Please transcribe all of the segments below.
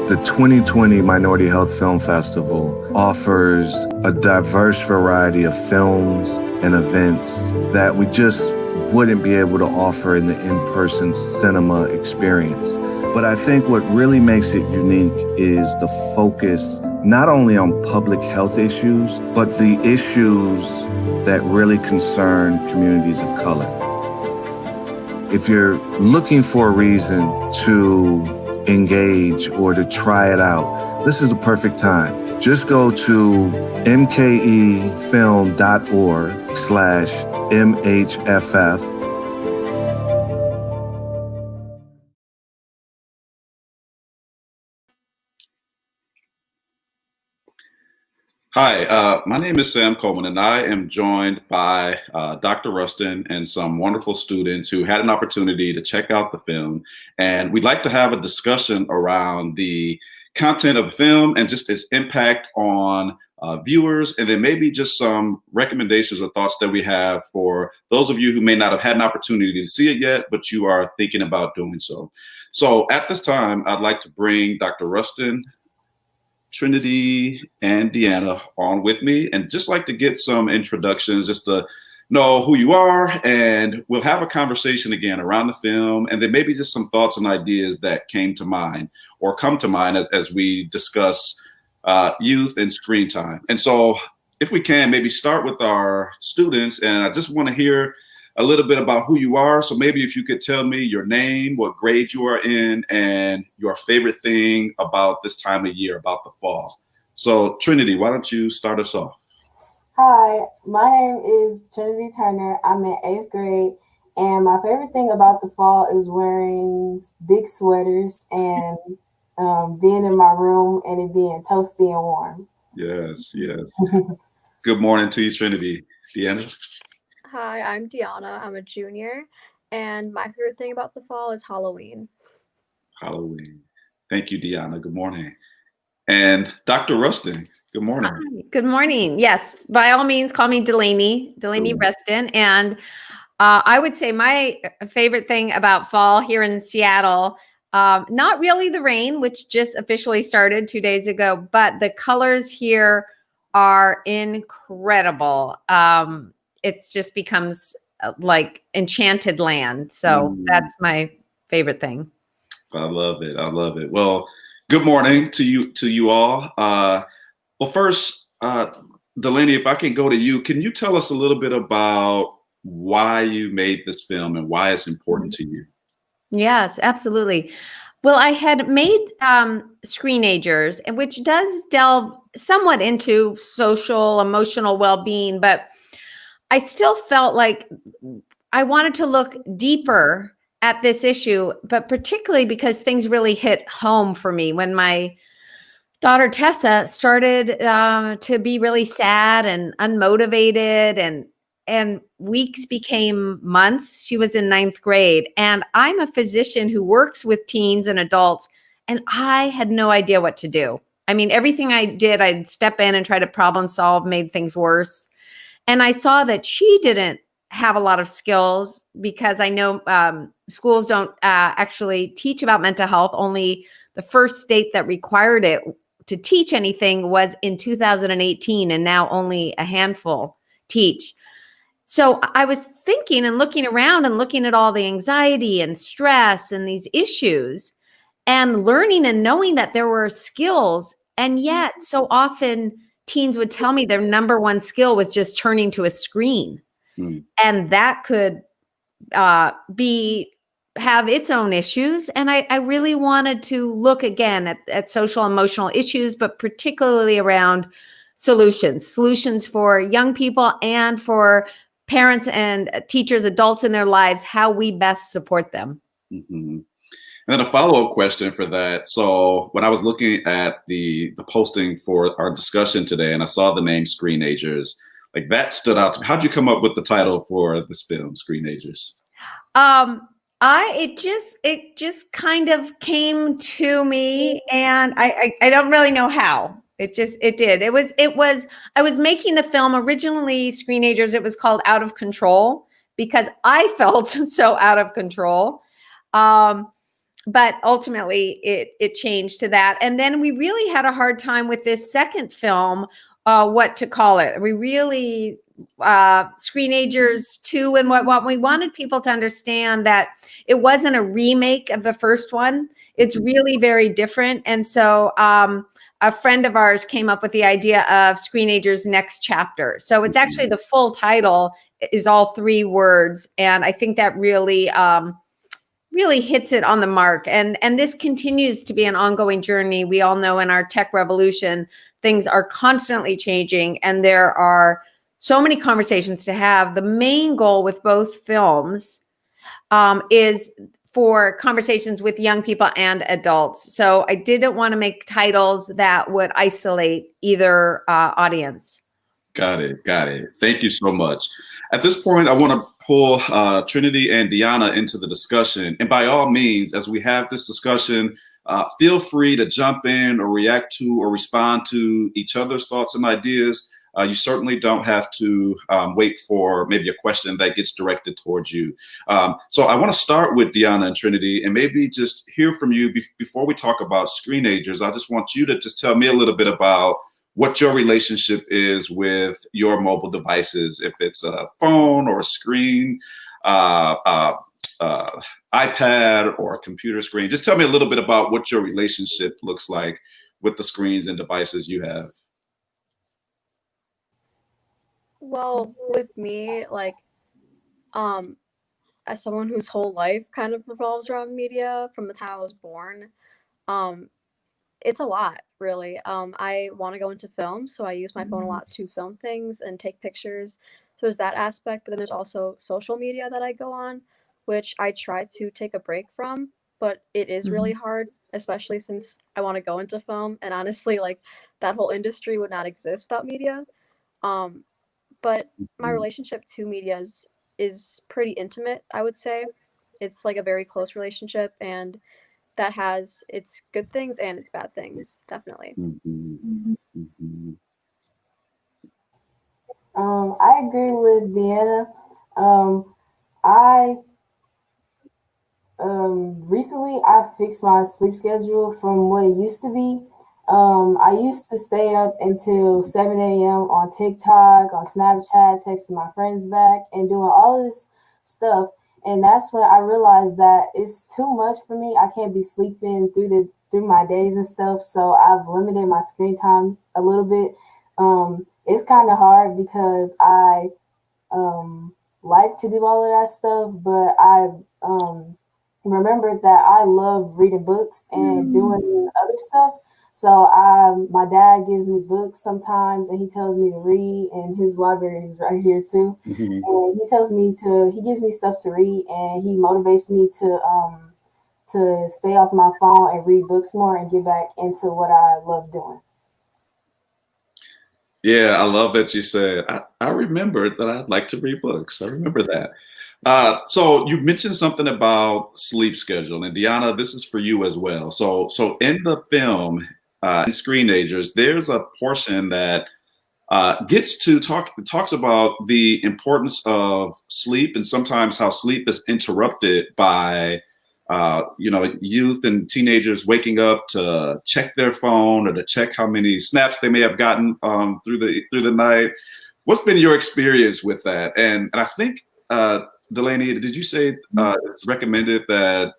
The 2020 Minority Health Film Festival offers a diverse variety of films and events that we just wouldn't be able to offer in the in-person cinema experience. But I think what really makes it unique is the focus not only on public health issues, but the issues that really concern communities of color. If you're looking for a reason to engage or to try it out, this is the perfect time. Just go to mkefilm.org/MHFF. Hi, my name is Sam Coleman, and I am joined by Dr. Ruston and some wonderful students who had an opportunity to check out the film. And we'd like to have a discussion around the content of the film and just its impact on viewers, and then maybe just some recommendations or thoughts that we have for those of you who may not have had an opportunity to see it yet, but you are thinking about doing so. So at this time, I'd like to bring Dr. Ruston, Trinity, and Deanna on with me, and just like to get some introductions, just to know who you are, and we'll have a conversation again around the film, and then maybe just some thoughts and ideas that came to mind or come to mind as we discuss youth and screen time. And so if we can, maybe start with our students, and I just want to hear a little bit about who you are. So maybe if you could tell me your name, what grade you are in, and your favorite thing about this time of year, about the fall. So Trinity, why don't you start us off? Hi, my name is Trinity Turner. I'm in 8th grade, and my favorite thing about the fall is wearing big sweaters and being in my room and it being toasty and warm. Yes, yes. Good morning to you, Trinity. Deanna? Hi, I'm Deanna. I'm a junior, and my favorite thing about the fall is Halloween. Halloween. Thank you, Deanna. Good morning. And Dr. Ruston, good morning. Hi, good morning. Yes, by all means, call me Delaney Ruston. And I would say my favorite thing about fall here in Seattle, not really the rain, which just officially started 2 days ago, but the colors here are incredible. It just becomes like enchanted land. So that's my favorite thing. I love it. I love it. Well, good morning to you all. Well, first, Delaney, if I can go to you, can you tell us a little bit about why you made this film and why it's important to you? Yes, absolutely. Well, I had made Screenagers, which does delve somewhat into social, emotional well-being, but I still felt like I wanted to look deeper at this issue, but particularly because things really hit home for me when my daughter Tessa started to be really sad and unmotivated, and weeks became months. She was in 9th grade, and I'm a physician who works with teens and adults, and I had no idea what to do. I mean, everything I did, I'd step in and try to problem solve, made things worse. And I saw that she didn't have a lot of skills because I know schools don't actually teach about mental health. Only the first state that required it to teach anything was in 2018, and now only a handful teach. So I was thinking and looking around and looking at all the anxiety and stress and these issues and learning and knowing that there were skills. And yet so often teens would tell me their number one skill was just turning to a screen. And that could have its own issues. And I really wanted to look again at social emotional issues, but particularly around solutions for young people and for parents and teachers, adults in their lives, how we best support them. Mm-hmm. And then a follow-up question for that. So when I was looking at the posting for our discussion today, and I saw the name Screenagers, like that stood out to me. How'd you come up with the title for this film, Screenagers? It just kind of came to me, and I don't really know how. It did. It was, I was making the film originally, Screenagers, it was called Out of Control because I felt so out of control. but ultimately it changed to that. And then we really had a hard time with this second film, what to call it. We really Screenagers 2, and what we wanted people to understand that it wasn't a remake of the first one. It's really very different. And so a friend of ours came up with the idea of Screenagers Next Chapter. So it's actually the full title is all 3 words, and I think that really really hits it on the mark. And this continues to be an ongoing journey. We all know in our tech revolution, things are constantly changing, and there are so many conversations to have. The main goal with both films is for conversations with young people and adults. So I didn't want to make titles that would isolate either audience. Got it. Thank you so much. At this point, I want to pull Trinity and Deanna into the discussion. And by all means, as we have this discussion, feel free to jump in or react to or respond to each other's thoughts and ideas. You certainly don't have to wait for maybe a question that gets directed towards you. So I want to start with Deanna and Trinity, and maybe just hear from you before we talk about Screenagers. I just want you to just tell me a little bit about what your relationship is with your mobile devices, if it's a phone or a screen, iPad or a computer screen. Just tell me a little bit about what your relationship looks like with the screens and devices you have. Well, with me, like, as someone whose whole life kind of revolves around media from the time I was born, it's a lot, really. I want to go into film, so I use my phone a lot to film things and take pictures. So there's that aspect, but then there's also social media that I go on, which I try to take a break from, but it is really hard, especially since I want to go into film. And honestly, like, that whole industry would not exist without media. But my relationship to media is pretty intimate, I would say. It's like a very close relationship, and that has its good things and its bad things, definitely. I agree with Deanna. I recently I fixed my sleep schedule from what it used to be. I used to stay up until 7 a.m. on TikTok, on Snapchat, texting my friends back, and doing all of this stuff. And that's when I realized that it's too much for me. I can't be sleeping through my days and stuff. So I've limited my screen time a little bit. It's kind of hard because I like to do all of that stuff, but I remembered that I love reading books and doing other stuff. So my dad gives me books sometimes, and he tells me to read, and his library is right here too. And he gives me stuff to read, and he motivates me to stay off my phone and read books more and get back into what I love doing. Yeah, I love that you said, I remembered that I'd like to read books. I remember that. So you mentioned something about sleep schedule, and Deanna, this is for you as well. So in the film, in Screenagers, there's a portion that talks about the importance of sleep, and sometimes how sleep is interrupted by youth and teenagers waking up to check their phone or to check how many snaps they may have gotten through the night. What's been your experience with that? And I think Delaney, did you say it's recommended that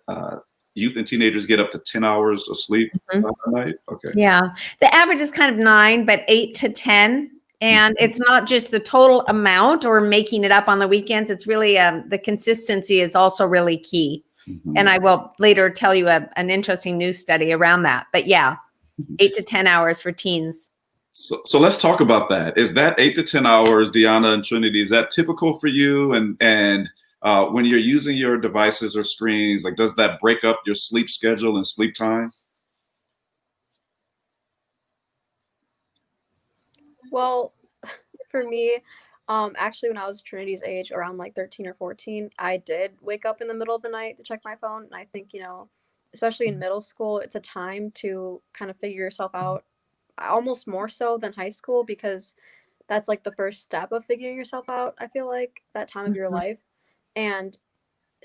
youth and teenagers get up to 10 hours of sleep a night? Okay. Yeah. The average is kind of 9, but 8 to 10. And it's not just the total amount or making it up on the weekends. It's really the consistency is also really key. And I will later tell you an interesting news study around that. But yeah, 8 to 10 hours for teens. So let's talk about that. Is that 8 to 10 hours, Deanna and Trinity, is that typical for you? And when you're using your devices or screens, like, does that break up your sleep schedule and sleep time? Well, for me, actually, when I was Trinity's age, around like 13 or 14, I did wake up in the middle of the night to check my phone. And I think, especially in middle school, it's a time to kind of figure yourself out, almost more so than high school, because that's like the first step of figuring yourself out, I feel like, that time of your life. And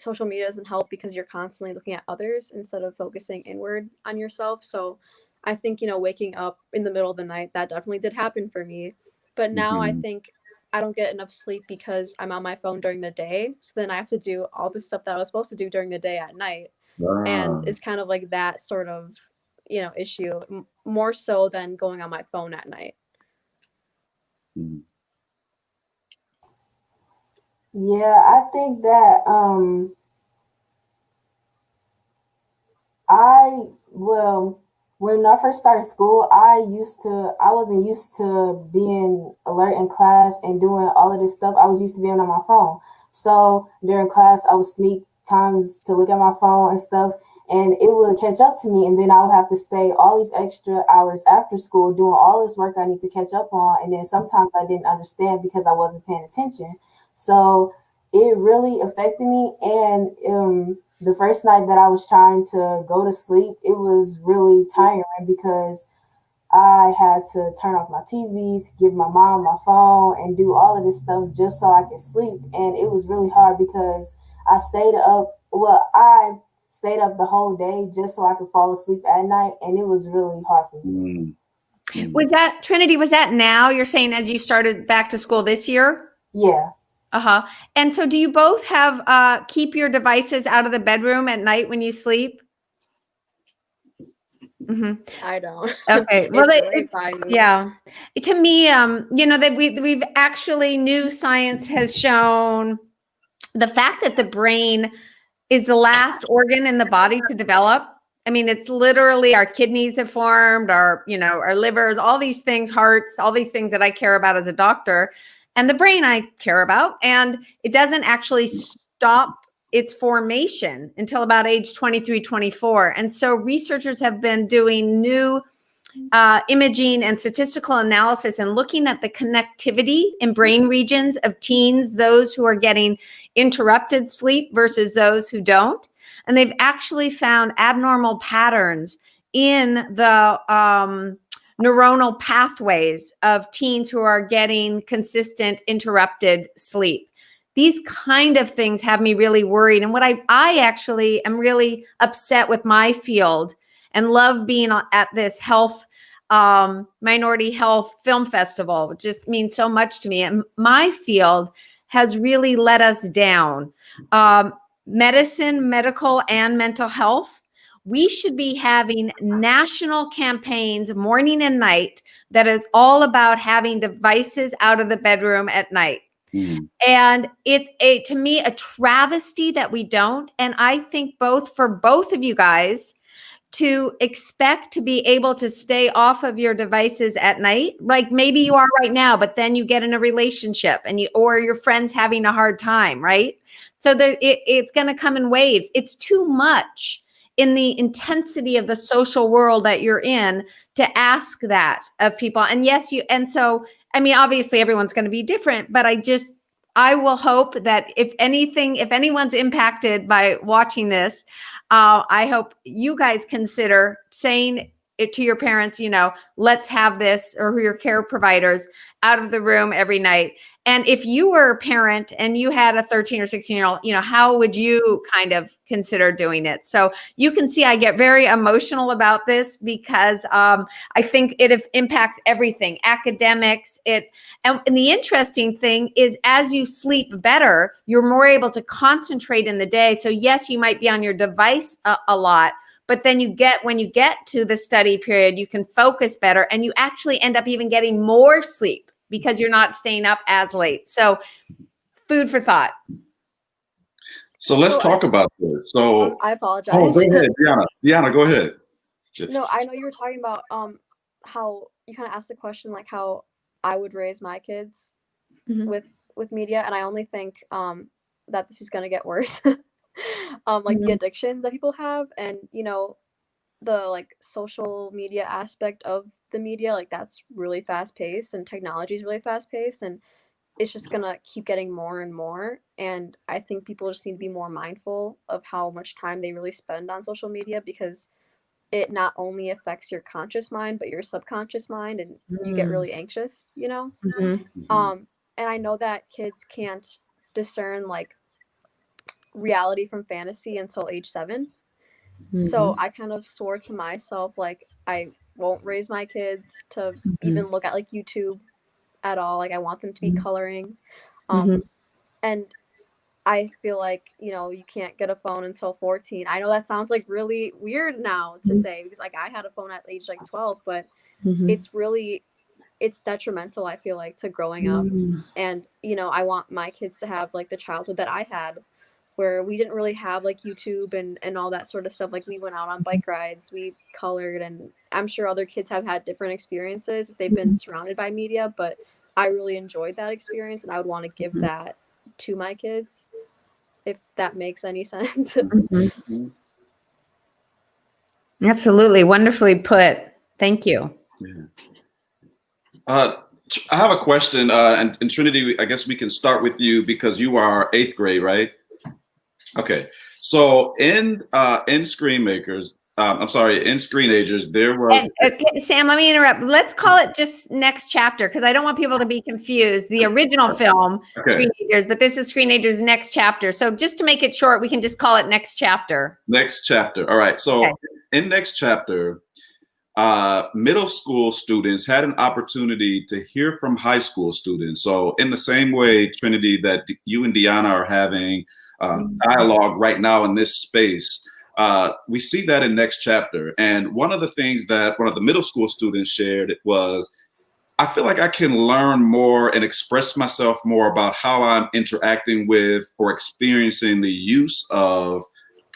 social media doesn't help because you're constantly looking at others instead of focusing inward on yourself. So I think, waking up in the middle of the night, that definitely did happen for me. But now I think I don't get enough sleep because I'm on my phone during the day. So then I have to do all the stuff that I was supposed to do during the day at night. And it's kind of like that sort of, issue, more so than going on my phone at night. Yeah, I think that when I first started school, I wasn't used to being alert in class and doing all of this stuff. I was used to being on my phone. So during class, I would sneak times to look at my phone and stuff, and it would catch up to me. And then I would have to stay all these extra hours after school doing all this work I need to catch up on. And then sometimes I didn't understand because I wasn't paying attention. So it really affected me. And the first night that I was trying to go to sleep, it was really tiring because I had to turn off my TVs, give my mom my phone, and do all of this stuff just so I could sleep. And it was really hard because I stayed up the whole day just so I could fall asleep at night. And it was really hard for me. Was that, Trinity, was that now you're saying as you started back to school this year? Yeah. Uh-huh. And so do you both have keep your devices out of the bedroom at night when you sleep? I don't. Okay. Well, yeah. To me, that we've actually, new science has shown the fact that the brain is the last organ in the body to develop. I mean, it's literally our kidneys have formed, our livers, all these things, hearts, all these things that I care about as a doctor. And the brain I care about, and it doesn't actually stop its formation until about age 23, 24. And so researchers have been doing new imaging and statistical analysis and looking at the connectivity in brain regions of teens, those who are getting interrupted sleep versus those who don't. And they've actually found abnormal patterns in the neuronal pathways of teens who are getting consistent interrupted sleep. These kind of things have me really worried. And what I actually am really upset with my field and love being at this minority health film festival, which just means so much to me. And my field has really let us down. Medicine, medical, and mental health. We should be having national campaigns morning and night that is all about having devices out of the bedroom at night. And it's to me a travesty that we don't. And I think for both of you guys to expect to be able to stay off of your devices at night, like maybe you are right now, but then you get in a relationship or your friend's having a hard time, right? So it's going to come in waves. It's too much in the intensity of the social world that you're in to ask that of people. And yes, so, I mean, obviously everyone's going to be different, but I will hope that if anyone's impacted by watching this, I hope you guys consider saying it to your parents, let's have this, or your care providers, out of the room every night. And if you were a parent and you had a 13 or 16-year-old, how would you kind of consider doing it? So you can see I get very emotional about this because I think it impacts everything, academics. And the interesting thing is, as you sleep better, you're more able to concentrate in the day. So yes, you might be on your device a lot, but then when you get to the study period, you can focus better, and you actually end up even getting more sleep because you're not staying up as late. So food for thought. So let's talk about this. So I apologize. Oh, go ahead, Deanna. Deanna, go ahead. No, I know you were talking about how you kind of asked the question like how I would raise my kids with media, and I only think that this is gonna get worse. Like the addictions that people have, and the like social media aspect of the media, like that's really fast paced, and technology is really fast paced, and it's just gonna keep getting more and more. And I think people just need to be more mindful of how much time they really spend on social media, because it not only affects your conscious mind but your subconscious mind, and you get really anxious, and I know that kids can't discern like reality from fantasy until age 7. Mm-hmm. So I kind of swore to myself, like, I won't raise my kids to even look at like YouTube at all. Like, I want them to be coloring. And I feel like, you can't get a phone until 14. I know that sounds like really weird now to say, because like I had a phone at age like 12, but it's detrimental, I feel like, to growing up. And, I want my kids to have like the childhood that I had, where we didn't really have like YouTube and all that sort of stuff. Like, we went out on bike rides, we colored, and I'm sure other kids have had different experiences if they've been surrounded by media, but I really enjoyed that experience, and I would want to give that to my kids, if that makes any sense. Absolutely. Wonderfully put. Thank you. Yeah. I have a question, and Trinity, I guess we can start with you because you are 8th grade, right? Okay. So in Screenagers, there was. And, Sam, let me interrupt. Let's call it just Next Chapter, because I don't want people to be confused. The original film, Screenagers, but this is Screenagers Next Chapter. So just to make it short, we can just call it Next Chapter. Next Chapter. All right. So in Next Chapter, middle school students had an opportunity to hear from high school students. So in the same way, Trinity, that you and Deanna are having dialogue right now in this space, we see that in Next Chapter. And one of the things that one of the middle school students shared was, I feel like I can learn more and express myself more about how I'm interacting with or experiencing the use of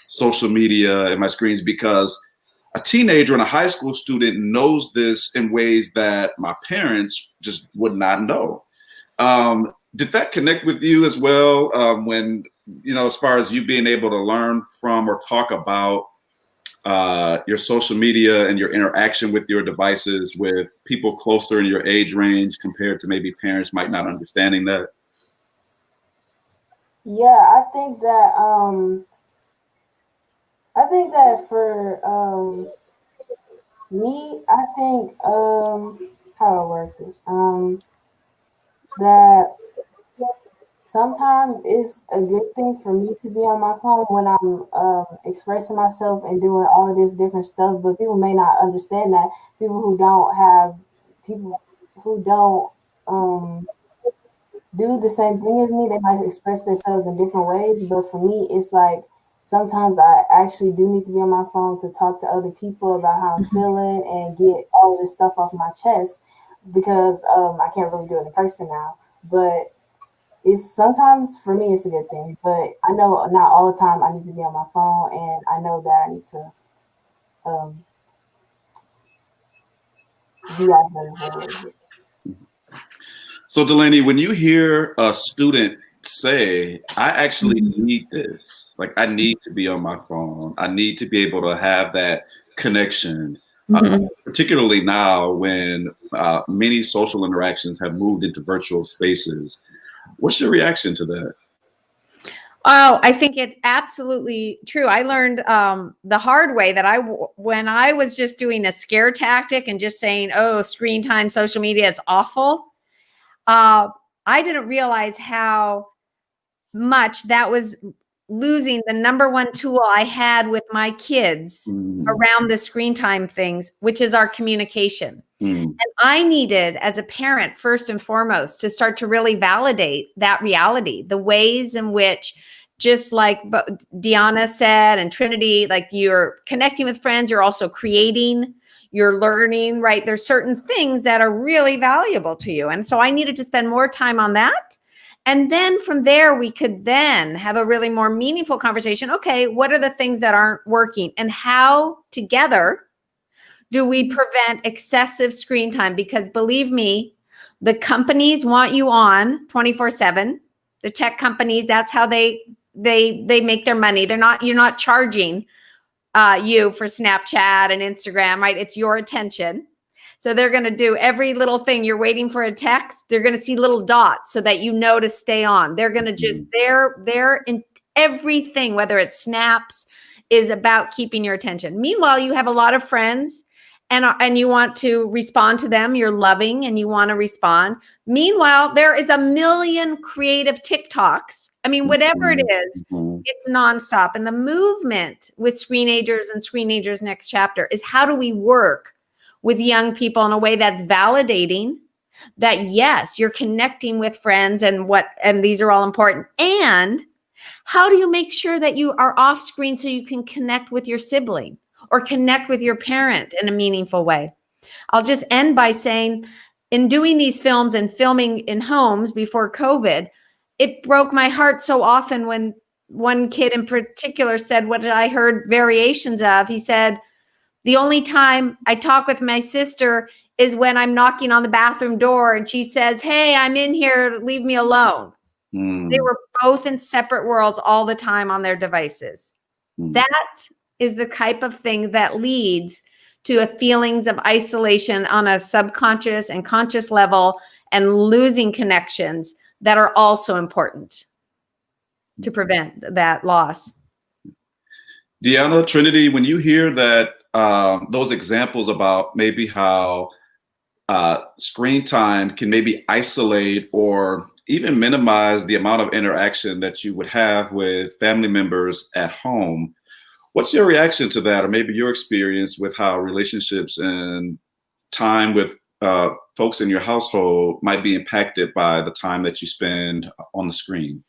social media and my screens, because a teenager and a high school student knows this in ways that my parents just would not know. Did that connect with you as well, when, as far as you being able to learn from or talk about your social media and your interaction with your devices with people closer in your age range compared to maybe parents might not understanding that? Yeah, I think that for me, I think how do I work this? That sometimes it's a good thing for me to be on my phone when I'm expressing myself and doing all of this different stuff, but people may not understand that. People who don't do the same thing as me, they might express themselves in different ways. But for me, it's like sometimes I actually do need to be on my phone to talk to other people about how I'm feeling and get all of this stuff off my chest, because I can't really do it in person now. But it's sometimes for me it's a good thing. But I know not all the time I need to be on my phone, and I know that I need to be out there. So Delaney, when you hear a student say, I actually need this, like I need to be on my phone, I need to be able to have that connection, particularly now when many social interactions have moved into virtual spaces, what's your reaction to that? Oh, I think it's absolutely true. I learned the hard way that when I was just doing a scare tactic and just saying, oh, screen time, social media, it's awful. I didn't realize how much that was losing the number one tool I had with my kids around the screen time things, which is our communication. And I needed, as a parent, first and foremost, to start to really validate that reality, the ways in which, just like Deanna said and Trinity, like you're connecting with friends, you're also creating, you're learning, right? There's certain things that are really valuable to you. And so I needed to spend more time on that. And then from there, we could then have a really more meaningful conversation. Okay, what are the things that aren't working, and how together do we prevent excessive screen time? Because believe me, the companies want you on 24/7. The tech companies, that's how they make their money. You're not charging you for Snapchat and Instagram, right? It's your attention. So they're going to do every little thing. You're waiting for a text, they're going to see little dots so that you know to stay on. They're going to just, they're in everything, whether it's snaps, is about keeping your attention. Meanwhile, you have a lot of friends and you want to respond to them. You're loving and you want to respond. Meanwhile, there is a million creative TikToks. I mean, whatever it is, it's nonstop. And the movement with Screenagers and Screenagers Next Chapter is how do we work with young people in a way that's validating that, yes, you're connecting with friends and these are all important. And how do you make sure that you are off screen so you can connect with your sibling or connect with your parent in a meaningful way? I'll just end by saying, in doing these films and filming in homes before COVID, it broke my heart so often when one kid in particular said what I heard variations of. He said, the only time I talk with my sister is when I'm knocking on the bathroom door and she says, hey, I'm in here, leave me alone. They were both in separate worlds all the time on their devices. That is the type of thing that leads to a feelings of isolation on a subconscious and conscious level and losing connections that are also important to prevent that loss. Deanna, Trinity, when you hear that, those examples about maybe how screen time can maybe isolate or even minimize the amount of interaction that you would have with family members at home, what's your reaction to that, or maybe your experience with how relationships and time with folks in your household might be impacted by the time that you spend on the screen?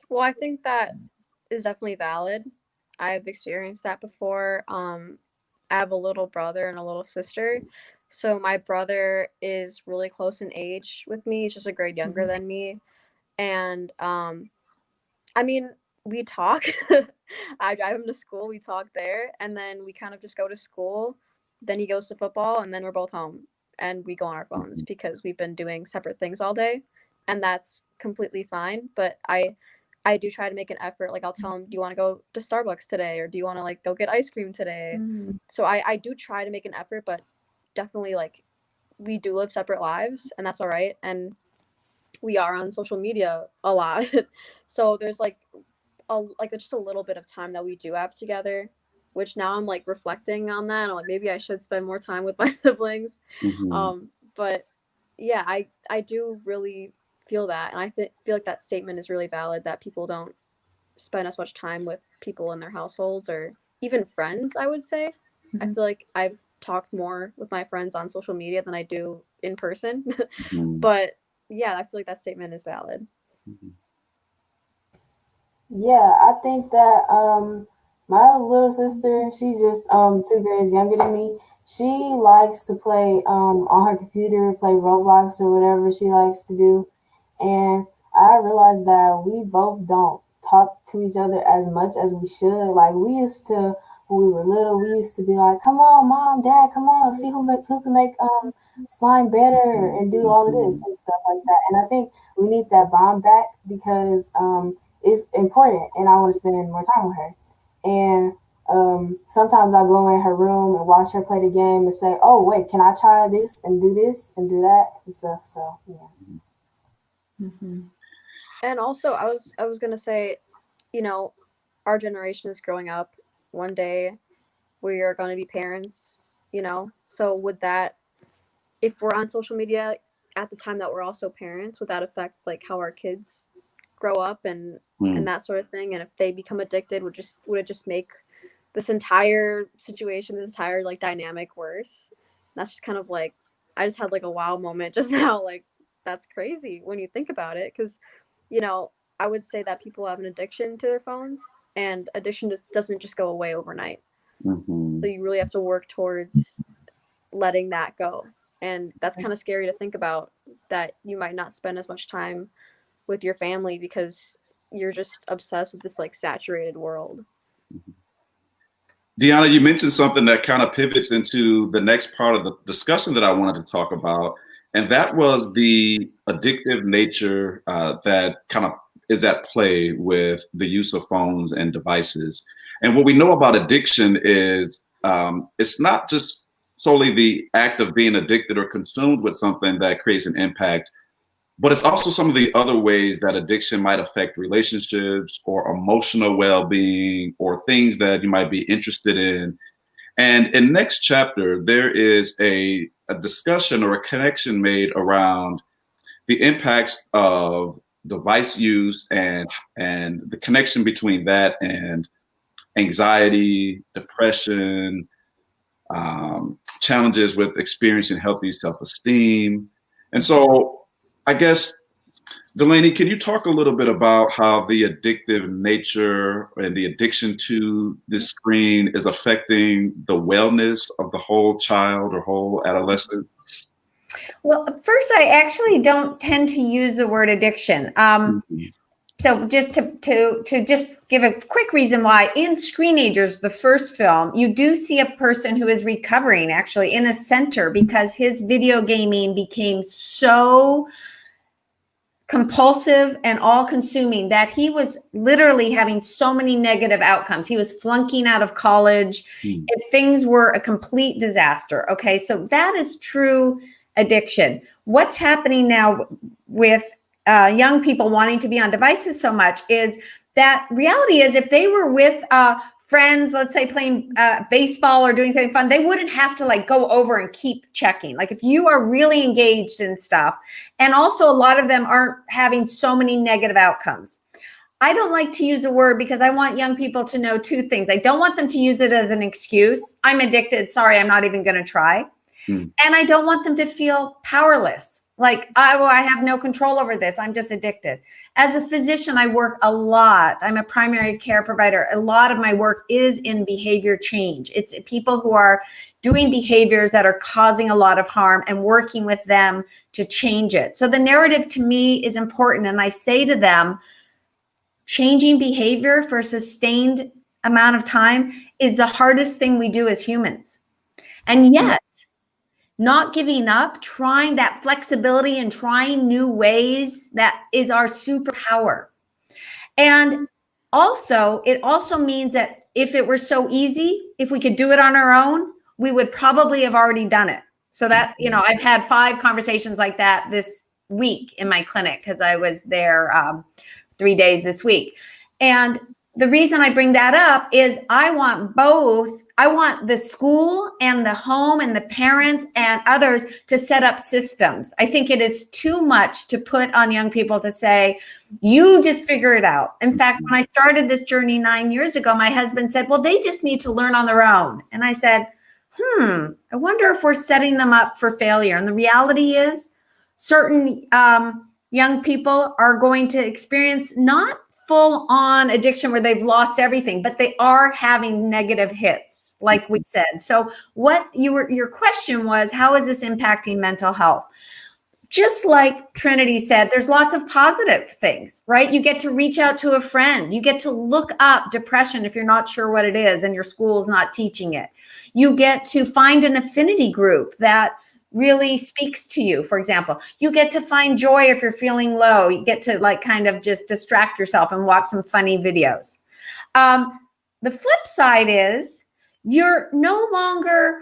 Well, I think that is definitely valid. I've experienced that before. I have a little brother and a little sister. So my brother is really close in age with me. He's just a grade younger than me. And I mean, we talk. I drive him to school. We talk there. And then we kind of just go to school. Then he goes to football. And then we're both home. And we go on our phones because we've been doing separate things all day. And that's completely fine. But I do try to make an effort. Like I'll tell him, do you want to go to Starbucks today? Or do you want to like go get ice cream today? So I do try to make an effort, but definitely like we do live separate lives and that's all right. And we are on social media a lot. So there's like just a little bit of time that we do have together, which now I'm like reflecting on that. I'm like, maybe I should spend more time with my siblings. But yeah, I do really feel that. And I feel like that statement is really valid, that people don't spend as much time with people in their households or even friends, I would say. I feel like I've talked more with my friends on social media than I do in person. But yeah, I feel like that statement is valid. Yeah, I think that my little sister, she's just 2 grades younger than me. She likes to play on her computer, play Roblox or whatever she likes to do. And I realized that we both don't talk to each other as much as we should. Like we used to, when we were little, we used to be like, come on, mom, dad, come on, see who can make slime better and do all of this and stuff like that. And I think we need that bond back because it's important and I want to spend more time with her. And sometimes I go in her room and watch her play the game and say, oh, wait, can I try this and do that and stuff. So, yeah. And also I was gonna say, you know, our generation is growing up. One day we are going to be parents, you know, so would that, if we're on social media at the time that we're also parents, would that affect like how our kids grow up and that sort of thing? And if they become addicted, would it just make this entire situation, this entire like dynamic worse? And that's just kind of like, I just had like a wow moment just now. Like that's crazy when you think about it, because you know, I would say that people have an addiction to their phones, and addiction just doesn't just go away overnight. So you really have to work towards letting that go, and that's kind of scary to think about, that you might not spend as much time with your family because you're just obsessed with this like saturated world. Deanna, you mentioned something that kind of pivots into the next part of the discussion that I wanted to talk about. And that was the addictive nature that kind of is at play with the use of phones and devices. And what we know about addiction is it's not just solely the act of being addicted or consumed with something that creates an impact, but it's also some of the other ways that addiction might affect relationships or emotional well-being or things that you might be interested in. And in Next Chapter, there is a discussion or a connection made around the impacts of device use and the connection between that and anxiety, depression, challenges with experiencing healthy self-esteem. And so I guess, Delaney, can you talk a little bit about how the addictive nature and the addiction to the screen is affecting the wellness of the whole child or whole adolescent? Well, first, I actually don't tend to use the word addiction. So just to just give a quick reason why, in Screenagers, the first film, you do see a person who is recovering actually in a center because his video gaming became so compulsive and all-consuming that he was literally having so many negative outcomes. He was flunking out of college. Things were a complete disaster. Okay, so that is true addiction. What's happening now with young people wanting to be on devices so much is that reality is if they were with friends, let's say playing baseball or doing something fun, they wouldn't have to like go over and keep checking. Like if you are really engaged in stuff, and also a lot of them aren't having so many negative outcomes. I don't like to use the word because I want young people to know two things. I don't want them to use it as an excuse. I'm addicted. Sorry, I'm not even going to try. And I don't want them to feel powerless. Like, I have no control over this. I'm just addicted. As a physician, I work a lot. I'm a primary care provider. A lot of my work is in behavior change. It's people who are doing behaviors that are causing a lot of harm and working with them to change it. So the narrative to me is important. And I say to them, changing behavior for a sustained amount of time is the hardest thing we do as humans. And yet, not giving up, trying that flexibility and trying new ways, that is our superpower. And also, it also means that if it were so easy, if we could do it on our own, we would probably have already done it. So that, I've had 5 conversations like that this week in my clinic because I was there 3 days this week. And the reason I bring that up is I want both. I want the school and the home and the parents and others to set up systems. I think it is too much to put on young people to say, you just figure it out. In fact, when I started this journey 9 years ago, my husband said, well, they just need to learn on their own. And I said, I wonder if we're setting them up for failure. And the reality is certain young people are going to experience not full on addiction where they've lost everything, but they are having negative hits, like we said. So what your question was, how is this impacting mental health? Just like Trinity said, there's lots of positive things, right? You get to reach out to a friend. You get to look up depression if you're not sure what it is and your school is not teaching it. You get to find an affinity group that really speaks to you. For example, you get to find joy if you're feeling low. You get to like kind of just distract yourself and watch some funny videos. The flip side is you're no longer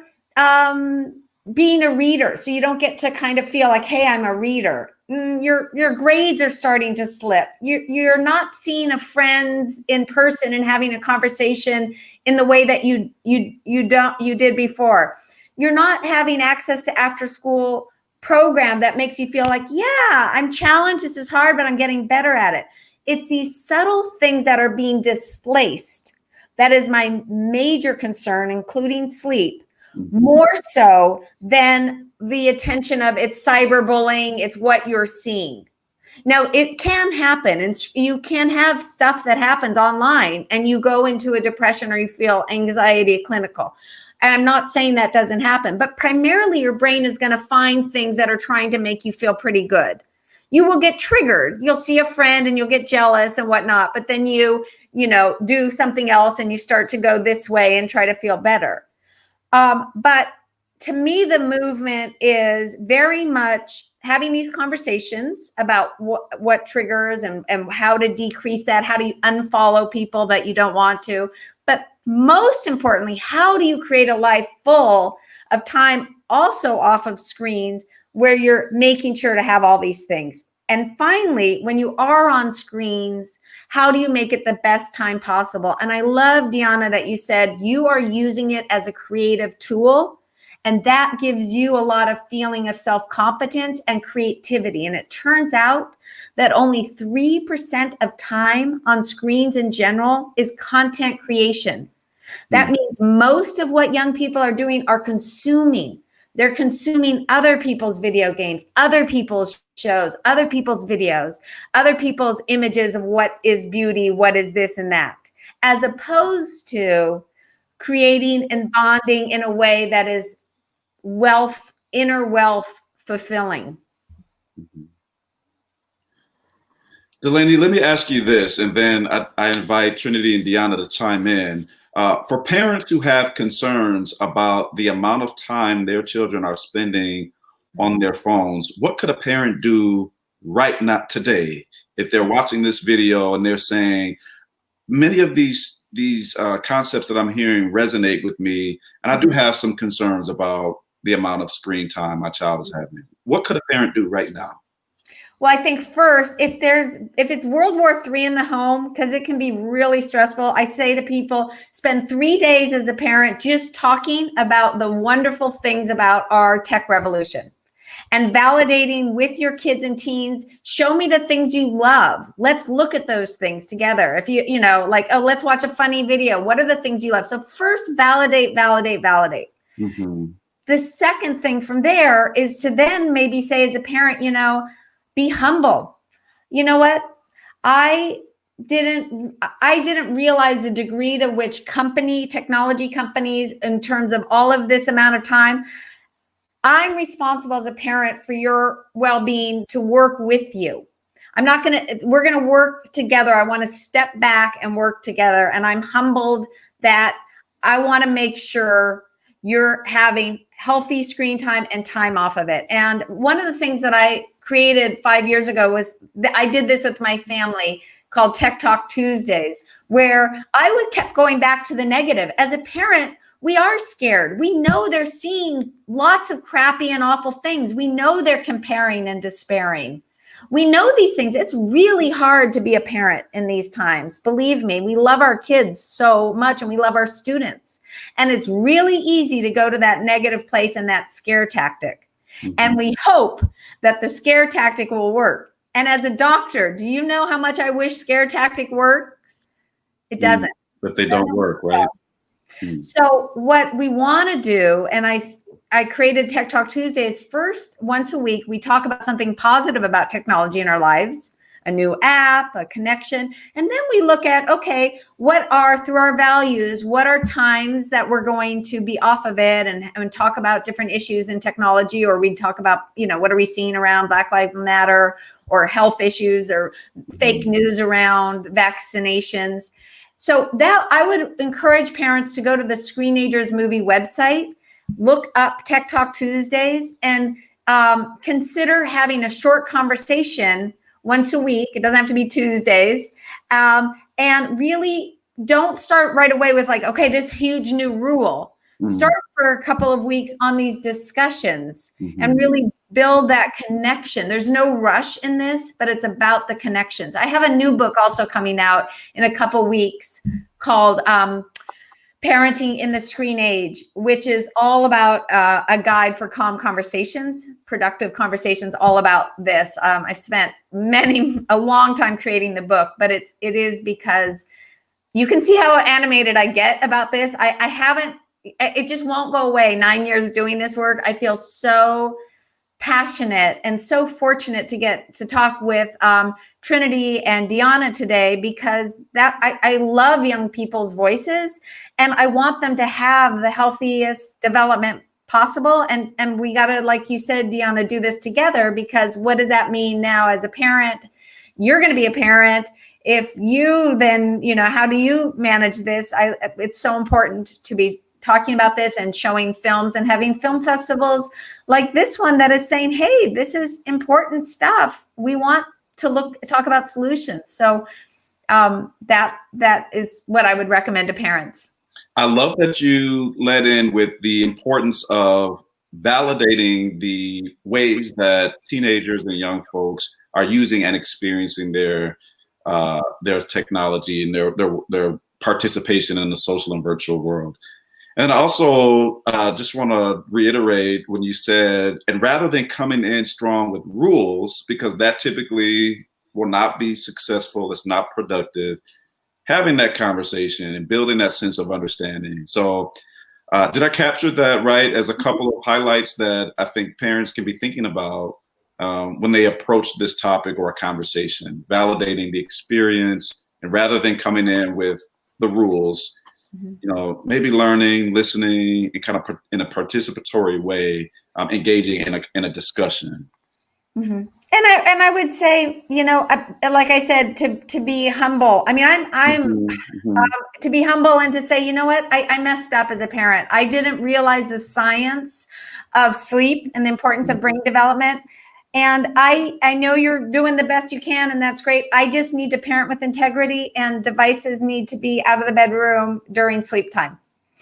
being a reader. So you don't get to kind of feel like, hey, I'm a reader. Your grades are starting to slip. You're not seeing a friend in person and having a conversation in the way that you did before. You're not having access to after school program that makes you feel like, yeah, I'm challenged. This is hard, but I'm getting better at it. It's these subtle things that are being displaced. That is my major concern, including sleep, more so than the attention of it's cyberbullying. It's what you're seeing. Now, it can happen, and you can have stuff that happens online and you go into a depression or you feel anxiety clinical. And I'm not saying that doesn't happen, but primarily your brain is going to find things that are trying to make you feel pretty good. You will get triggered. You'll see a friend and you'll get jealous and whatnot, but then you do something else and you start to go this way and try to feel better. But to me, the movement is very much having these conversations about what triggers and how to decrease that. How do you unfollow people that you don't want to? But most importantly, how do you create a life full of time also off of screens where you're making sure to have all these things? And finally, when you are on screens, how do you make it the best time possible? And I love, Deanna, that you said you are using it as a creative tool. And that gives you a lot of feeling of self-competence and creativity. And it turns out that only 3% of time on screens in general is content creation. That means most of what young people are doing are consuming. They're consuming other people's video games, other people's shows, other people's videos, other people's images of what is beauty, what is this and that, as opposed to creating and bonding in a way that is wealth, inner wealth fulfilling. Delaney, let me ask you this, and then I invite Trinity and Deanna to chime in. For parents who have concerns about the amount of time their children are spending on their phones, what could a parent do right now today if they're watching this video and they're saying, many of these concepts that I'm hearing resonate with me, and I do have some concerns about the amount of screen time my child is having. What could a parent do right now? Well, I think first, if it's World War III in the home, because it can be really stressful, I say to people, spend 3 days as a parent just talking about the wonderful things about our tech revolution and validating with your kids and teens. Show me the things you love. Let's look at those things together. If you know, like, oh, let's watch a funny video. What are the things you love? So first, validate. Mm-hmm. The second thing from there is to then maybe say as a parent, you know, be humble. You know what? I didn't realize the degree to which technology companies, in terms of all of this amount of time, I'm responsible as a parent for your well-being to work with you. We're going to work together. I want to step back and work together. And I'm humbled that I want to make sure you're having healthy screen time and time off of it. And one of the things that I created 5 years ago was that I did this with my family called Tech Talk Tuesdays, where I kept going back to the negative. As a parent, we are scared. We know they're seeing lots of crappy and awful things. We know they're comparing and despairing. We know these things. It's really hard to be a parent in these times. Believe me, we love our kids so much and we love our students. And it's really easy to go to that negative place and that scare tactic. Mm-hmm. And we hope that the scare tactic will work. And as a doctor, do you know how much I wish scare tactic works? It doesn't. But they don't work, right? So what we want to do, and I created Tech Talk Tuesdays. First, once a week, we talk about something positive about technology in our lives, a new app, a connection. And then we look at, okay, through our values, what are times that we're going to be off of it and talk about different issues in technology, or we talk about, what are we seeing around Black Lives Matter or health issues or fake news around vaccinations. So that I would encourage parents to go to the Screenagers movie website, look up Tech Talk Tuesdays, and consider having a short conversation once a week. It doesn't have to be Tuesdays. And really don't start right away with like, okay, this huge new rule. Start for a couple of weeks on these discussions and really build that connection. There's no rush in this, but it's about the connections. I have a new book also coming out in a couple weeks called Parenting in the Screen Age, which is all about a guide for calm conversations, productive conversations, all about this. I spent a long time creating the book, but it is because you can see how animated I get about this. It just won't go away. 9 years doing this work. I feel so passionate and so fortunate to get to talk with Trinity and Deanna today, because I love young people's voices and I want them to have the healthiest development possible. And we got to, like you said, Deanna, do this together, because what does that mean now as a parent? You're going to be a parent. If you then, how do you manage this? It's so important to be talking about this and showing films and having film festivals like this one that is saying, hey, this is important stuff. We want to talk about solutions. So that is what I would recommend to parents. I love that you led in with the importance of validating the ways that teenagers and young folks are using and experiencing their technology and their participation in the social and virtual world. And also, just want to reiterate when you said, and rather than coming in strong with rules, because that typically will not be successful, it's not productive, having that conversation and building that sense of understanding. So did I capture that right as a couple of highlights that I think parents can be thinking about when they approach this topic or a conversation, validating the experience, and rather than coming in with the rules, maybe learning, listening, and kind of in a participatory way, engaging in a discussion. Mm-hmm. And I would say, like I said, to be humble. I mean, I'm to be humble and to say, you know what, I messed up as a parent. I didn't realize the science of sleep and the importance of brain development. And I know you're doing the best you can, and that's great. I just need to parent with integrity, and devices need to be out of the bedroom during sleep time.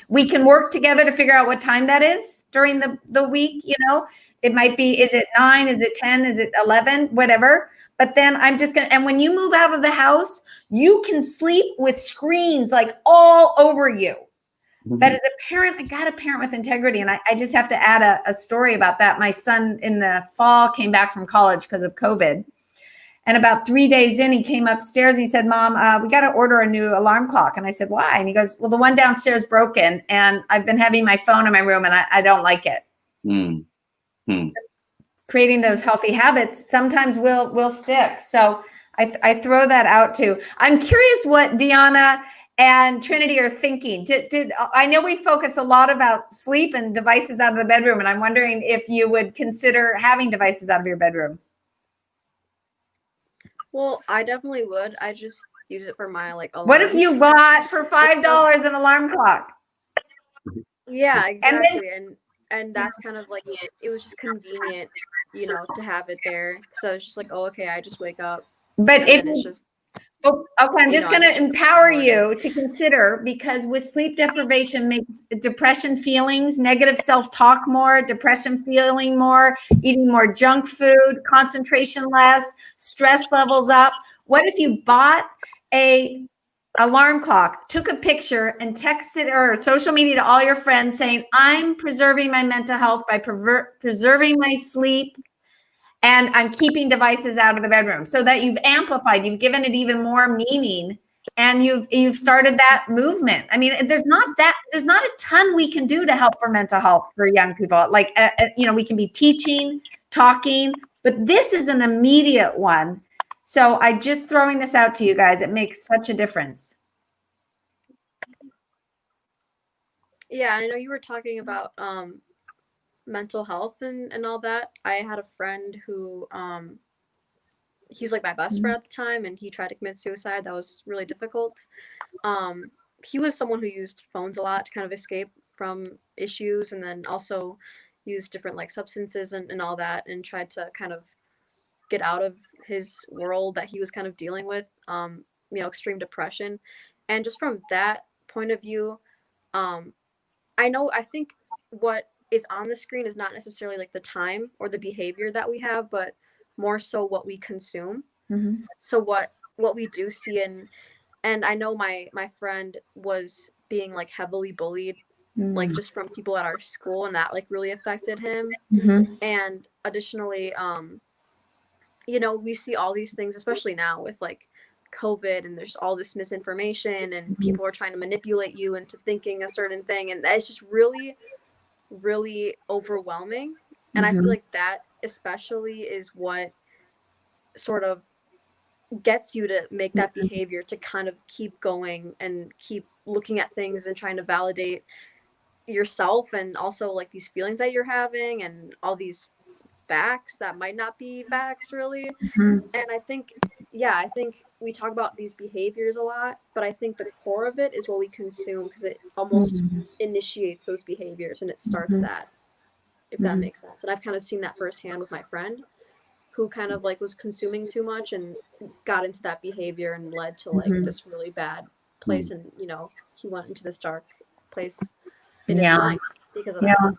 We can work together to figure out what time that is during the week. It might be, is it 9? Is it 10? Is it 11? Whatever. But then I'm just going to, and when you move out of the house, you can sleep with screens like all over you. But as a parent, I got to parent with integrity. And I just have to add a story about that. My son in the fall came back from college because of COVID. And about 3 days in, he came upstairs. He said, Mom, we got to order a new alarm clock. And I said, why? And he goes, well, the one downstairs broken. And I've been having my phone in my room, and I don't like it. Creating those healthy habits sometimes will stick. So I throw that out too. I'm curious what Deanna and Trinity are thinking. I know we focus a lot about sleep and devices out of the bedroom, and I'm wondering if you would consider having devices out of your bedroom. Well, I definitely would. I just use it for my alarm. What if you bought for $5 an alarm clock? Yeah, exactly. And that's kind of like, it was just convenient, to have it there. So it's just like, oh, okay, I just wake up. But if it's just, okay, I'm just going to empower you to consider, because with sleep deprivation makes depression feelings, negative self-talk more, depression feeling more, eating more junk food, concentration less, stress levels up. What if you bought a alarm clock, took a picture, and texted or social media to all your friends saying, I'm preserving my mental health by preserving my sleep, and I'm keeping devices out of the bedroom, so that you've amplified, you've given it even more meaning, and you've started that movement. I mean, there's not a ton we can do to help for mental health for young people. Like, we can be teaching, talking, but this is an immediate one. So I'm just throwing this out to you guys. It makes such a difference. Yeah, I know you were talking about mental health and all that. I had a friend who he was like my best friend at the time, and he tried to commit suicide. That was really difficult. He was someone who used phones a lot to kind of escape from issues, and then also used different like substances and all that, and tried to kind of get out of his world that he was kind of dealing with, extreme depression. And just from that point of view, I think what is on the screen is not necessarily like the time or the behavior that we have, but more so what we consume. So what we do see, and I know my friend was being like heavily bullied, like just from people at our school, and that like really affected him. And additionally, we see all these things, especially now with like COVID, and there's all this misinformation, and people are trying to manipulate you into thinking a certain thing, and it's just really, really overwhelming. And I feel like that especially is what sort of gets you to make that behavior, to kind of keep going and keep looking at things and trying to validate yourself, and also like these feelings that you're having, and all these facts that might not be facts really. And I think we talk about these behaviors a lot, but I think the core of it is what we consume, because it almost initiates those behaviors, and it starts that, if that makes sense. And I've kind of seen that firsthand with my friend, who kind of like was consuming too much and got into that behavior, and led to like this really bad place. And he went into this dark place in his mind because of that.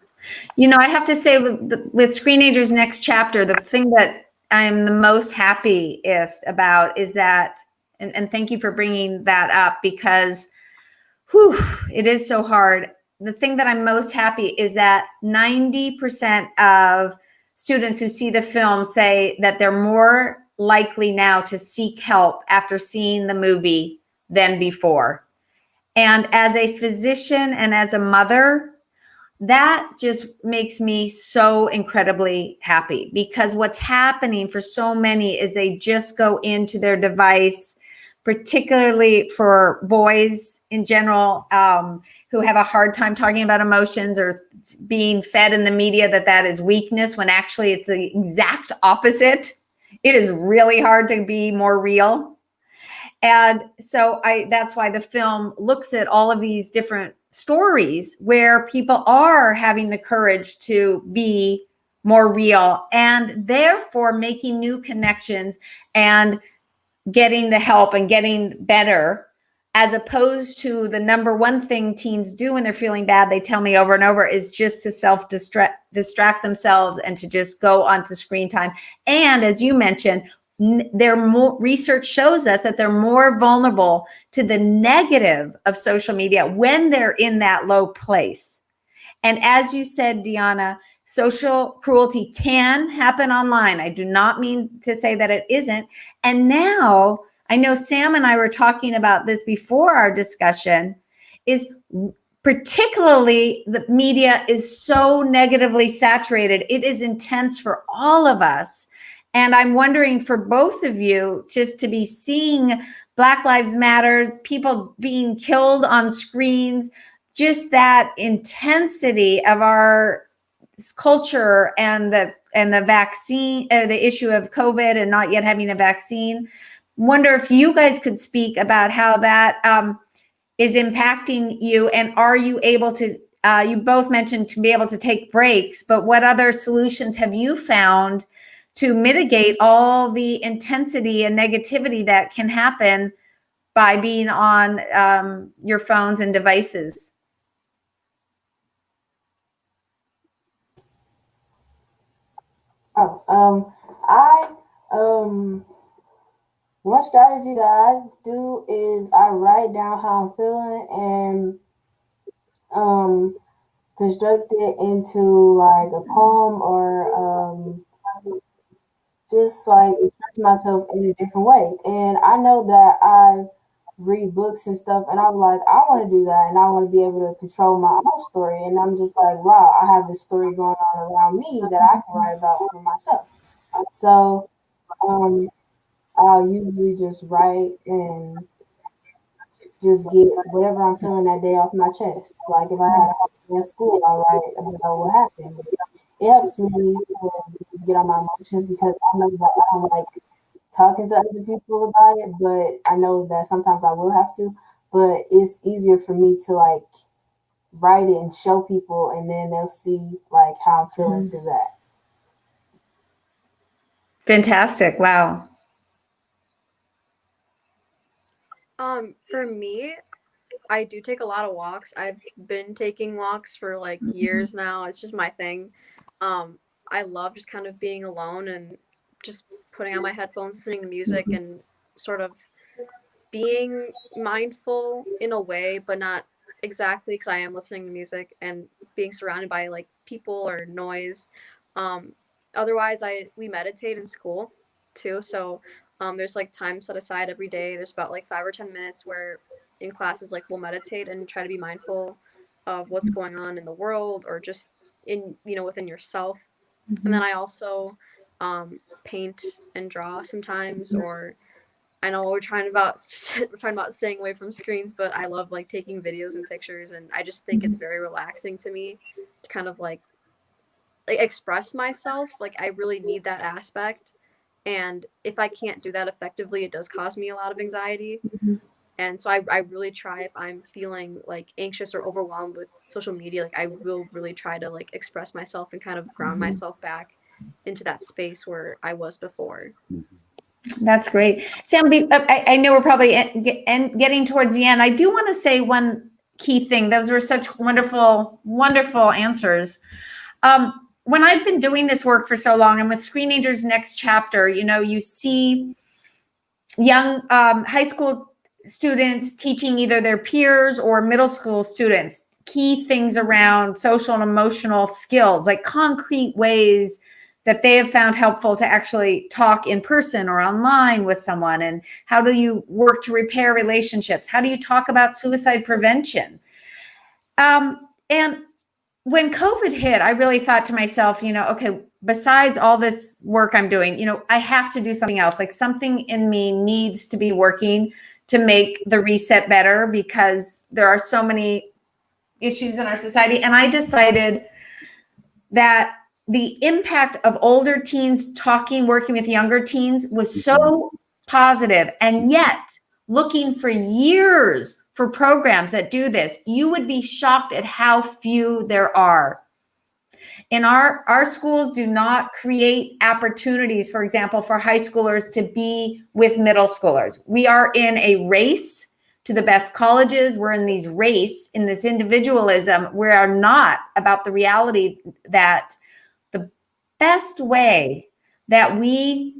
I have to say, with Screenagers Next Chapter, the thing that I'm the most happiest about is that, and thank you for bringing that up, because it is so hard. The thing that I'm most happy is that 90% of students who see the film say that they're more likely now to seek help after seeing the movie than before. And as a physician and as a mother, that just makes me so incredibly happy, because what's happening for so many is they just go into their device, particularly for boys in general, who have a hard time talking about emotions or being fed in the media that is weakness, when actually it's the exact opposite. It is really hard to be more real. And so that's why the film looks at all of these different stories where people are having the courage to be more real, and therefore making new connections and getting the help and getting better, as opposed to the number one thing teens do when they're feeling bad, they tell me over and over, is just to distract themselves and to just go onto screen time. And as you mentioned, research shows us that they're more vulnerable to the negative of social media when they're in that low place. And as you said, Deanna, social cruelty can happen online. I do not mean to say that it isn't. And now, I know Sam and I were talking about this before our discussion, is particularly the media is so negatively saturated. It is intense for all of us. And I'm wondering for both of you, just to be seeing Black Lives Matter, people being killed on screens, just that intensity of our culture and the vaccine, the issue of COVID and not yet having a vaccine. Wonder if you guys could speak about how that is impacting you, and are you able to, you both mentioned to be able to take breaks, but what other solutions have you found to mitigate all the intensity and negativity that can happen by being on your phones and devices? One strategy that I do is I write down how I'm feeling and construct it into like a poem or just like express myself in a different way. And I know that I read books and stuff, and I'm like, I want to do that, and I want to be able to control my own story. And I'm just like, wow, I have this story going on around me that I can write about for myself. So I'll usually just write and just get whatever I'm feeling that day off my chest. Like if I had a hard day at school, I'll write about what happened. It helps me to just get on my emotions, because I know that I don't like talking to other people about it, but I know that sometimes I will have to. But it's easier for me to like write it and show people, and then they'll see like how I'm feeling through that. Fantastic. Wow. For me, I do take a lot of walks. I've been taking walks for like years now. It's just my thing. I love just kind of being alone and just putting on my headphones, listening to music, and sort of being mindful in a way, but not exactly, because I am listening to music and being surrounded by like people or noise. Otherwise, we meditate in school too. So there's like time set aside every day. There's about like 5 or 10 minutes where in classes like we'll meditate and try to be mindful of what's going on in the world, or just in within yourself. And then I also paint and draw sometimes, or I know we're talking about staying away from screens, but I love like taking videos and pictures, and I just think it's very relaxing to me to kind of like express myself. Like I really need that aspect, and if I can't do that effectively, it does cause me a lot of anxiety. And so I really try, if I'm feeling like anxious or overwhelmed with social media, like I will really try to like express myself and kind of ground myself back into that space where I was before. That's great. Sam, I know we're probably getting towards the end. I do want to say one key thing. Those were such wonderful, wonderful answers. when I've been doing this work for so long, and with Screenagers Next Chapter, you know, you see young high school students teaching either their peers or middle school students key things around social and emotional skills, like concrete ways that they have found helpful to actually talk in person or online with someone. And how do you work to repair relationships? How do you talk about suicide prevention? And when COVID hit, I really thought to myself, you know, okay, besides all this work I'm doing, you know, I have to do something else. Like something in me needs to be working to make the reset better, because there are so many issues in our society. And I decided that the impact of older teens working with younger teens was so positive. And yet, looking for years for programs that do this, you would be shocked at how few there are. And our schools do not create opportunities, for example, for high schoolers to be with middle schoolers. We are in a race to the best colleges. We're in this race, in this individualism. We are not about the reality that the best way that we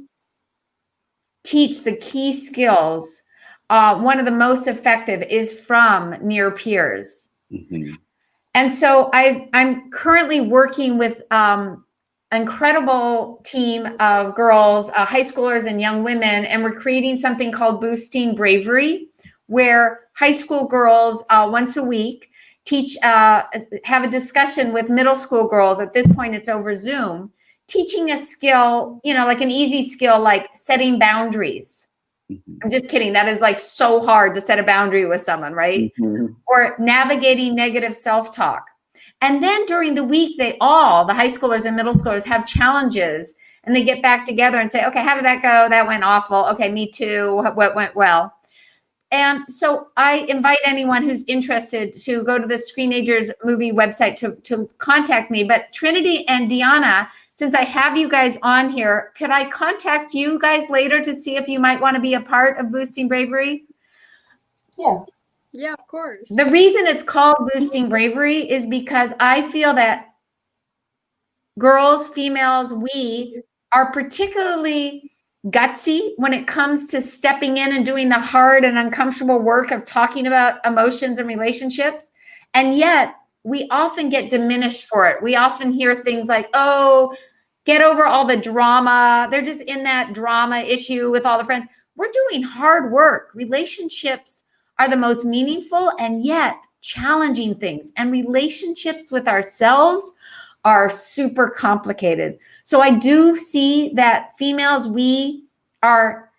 teach the key skills, one of the most effective, is from near peers. Mm-hmm. And so I'm currently working with an incredible team of girls, high schoolers and young women, and we're creating something called Boosting Bravery, where high school girls once a week have a discussion with middle school girls. At this point, it's over Zoom, teaching a skill, you know, like an easy skill, like setting boundaries. Mm-hmm. I'm just kidding. That is like so hard to set a boundary with someone, right? Mm-hmm. Or navigating negative self-talk. And then during the week, the high schoolers and middle schoolers have challenges, and they get back together and say, okay, how did that go? That went awful. Okay, me too. What went well? And so I invite anyone who's interested to go to the Screenagers movie website to contact me. But Trinity and Deanna, since I have you guys on here, could I contact you guys later to see if you might want to be a part of Boosting Bravery? Yeah. Yeah, of course. The reason it's called Boosting Bravery is because I feel that girls, females, we are particularly gutsy when it comes to stepping in and doing the hard and uncomfortable work of talking about emotions and relationships. And yet we often get diminished for it. We often hear things like, oh, get over all the drama. They're just in that drama issue with all the friends. We're doing hard work. Relationships are the most meaningful and yet challenging things. And relationships with ourselves are super complicated. So I do see that females, we are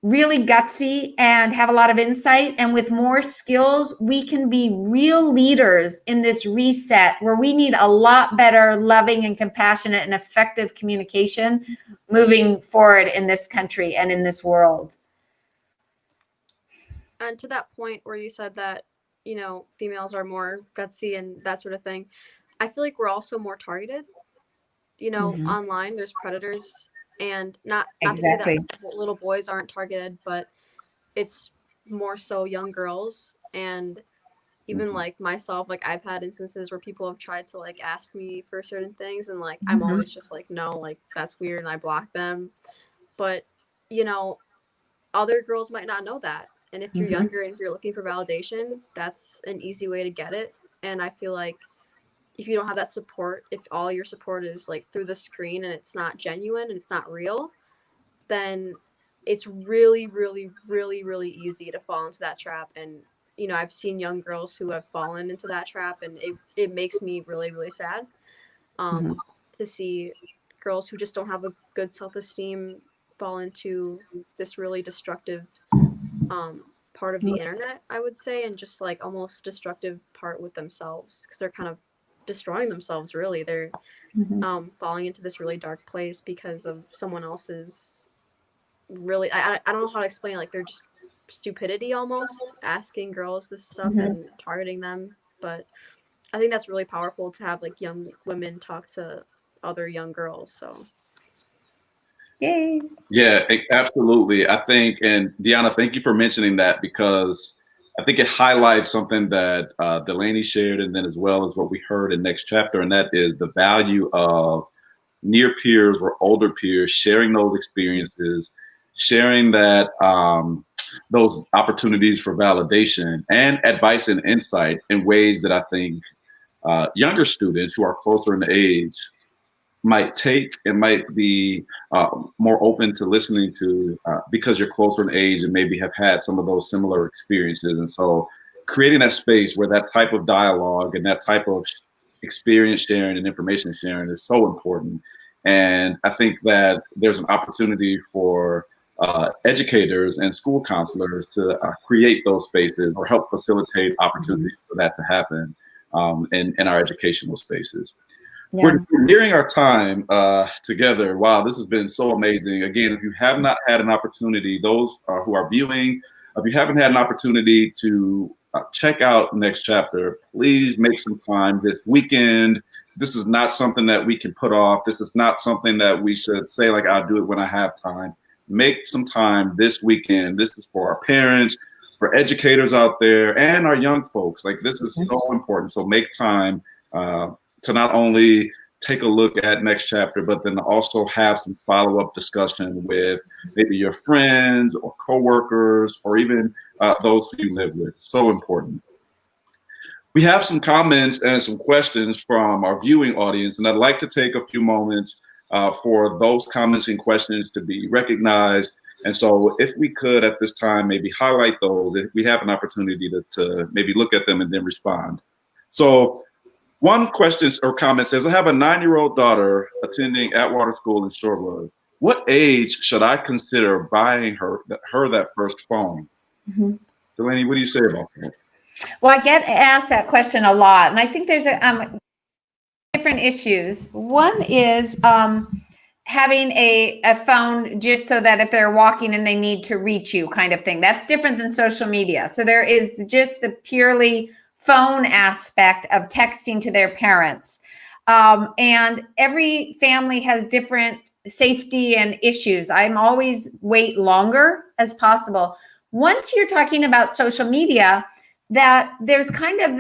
really gutsy and have a lot of insight. And with more skills, we can be real leaders in this reset where we need a lot better loving and compassionate and effective communication moving forward in this country and in this world. And to that point where you said that, you know, females are more gutsy and that sort of thing, I feel like we're also more targeted. You know, mm-hmm. Online, there's predators, and not exactly to say that little boys aren't targeted, but it's more so young girls. And even mm-hmm. like myself, like I've had instances where people have tried to like ask me for certain things, and like I'm mm-hmm. always just like, no, like that's weird, and I block them. But you know, other girls might not know that. And if you're mm-hmm. younger and if you're looking for validation, that's an easy way to get it. And I feel like if you don't have that support, if all your support is like through the screen and it's not genuine and it's not real, then it's really, really, really, really easy to fall into that trap. And, you know, I've seen young girls who have fallen into that trap, and it makes me really, really sad mm-hmm. to see girls who just don't have a good self-esteem fall into this really destructive part of the internet, I would say, and just like almost destructive part with themselves, because they're kind of destroying themselves, really. They're mm-hmm. Falling into this really dark place because of someone else's really, I don't know how to explain it, like they're just stupidity almost, asking girls this stuff mm-hmm. and targeting them. But I think that's really powerful to have like young women talk to other young girls. So yay. Yeah, absolutely. I think, and Deanna, thank you for mentioning that, because I think it highlights something that Delaney shared, and then as well as what we heard in Next Chapter, and that is the value of near peers or older peers sharing those experiences, sharing that those opportunities for validation and advice and insight in ways that I think younger students who are closer in age might take and might be more open to listening to because you're closer in age and maybe have had some of those similar experiences. And so creating that space where that type of dialogue and that type of experience sharing and information sharing is so important. And I think that there's an opportunity for educators and school counselors to create those spaces or help facilitate opportunities for that to happen in our educational spaces. Yeah. We're nearing our time together. Wow, this has been so amazing. Again, if you have not had an opportunity, those who are viewing, if you haven't had an opportunity to check out Next Chapter, please make some time this weekend. This is not something that we can put off. This is not something that we should say, like, I'll do it when I have time. Make some time this weekend. This is for our parents, for educators out there, and our young folks. Like, this is so important. So make time to not only take a look at Next Chapter, but then also have some follow-up discussion with maybe your friends or coworkers or even those who you live with. So important. We have some comments and some questions from our viewing audience, and I'd like to take a few moments for those comments and questions to be recognized. And so if we could at this time maybe highlight those, if we have an opportunity to maybe look at them and then respond. So one question or comment says, I have a 9-year-old daughter attending Atwater School in Shorewood. What age should I consider buying her that first phone? Mm-hmm. Delaney, what do you say about that? Well, I get asked that question a lot, and I think there's different issues. One is having a phone just so that if they're walking and they need to reach you kind of thing. That's different than social media. So there is just the purely phone aspect of texting to their parents. And every family has different safety and issues. I'm always wait longer as possible. Once you're talking about social media, that there's kind of,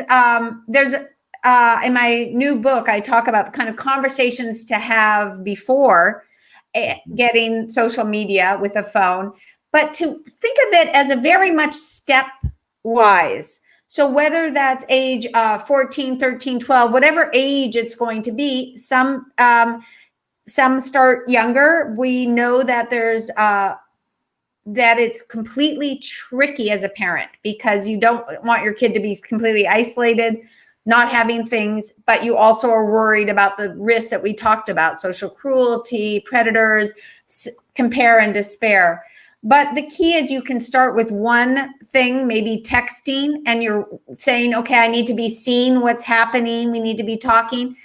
in my new book, I talk about the kind of conversations to have before getting social media with a phone, but to think of it as a very much stepwise. So whether that's age 14, 13, 12, whatever age it's going to be, some start younger. We know that there's that it's completely tricky as a parent because you don't want your kid to be completely isolated, not having things, but you also are worried about the risks that we talked about, social cruelty, predators, compare and despair. But the key is you can start with one thing, maybe texting, and you're saying, okay, I need to be seen what's happening. We need to be talking.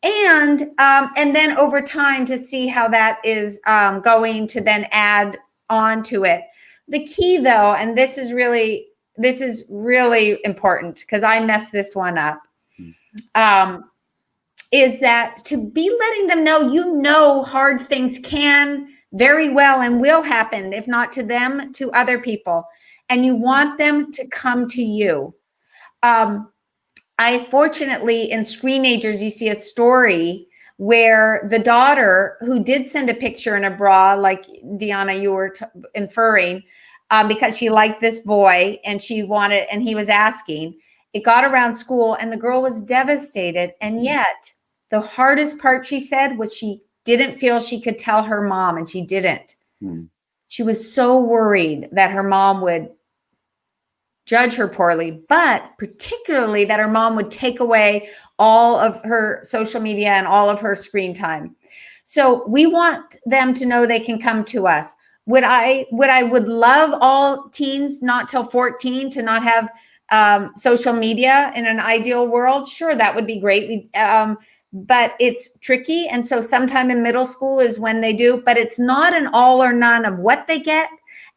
And then over time to see how that is going to then add on to it. The key though, and this is really important because I messed this one up, is that to be letting them know, hard things can very well and will happen, if not to them, to other people. And you want them to come to you. I fortunately in Screenagers, you see a story where the daughter who did send a picture in a bra, like Deanna, you were inferring, because she liked this boy and she wanted, and he was asking, it got around school and the girl was devastated. And yet the hardest part, she said, was she didn't feel she could tell her mom, and she didn't. She was so worried that her mom would judge her poorly, but particularly that her mom would take away all of her social media and all of her screen time. So we want them to know they can come to us. Would love all teens not till 14 to not have social media in an ideal world? Sure, that would be great. But it's tricky. And so sometime in middle school is when they do, but it's not an all or none of what they get,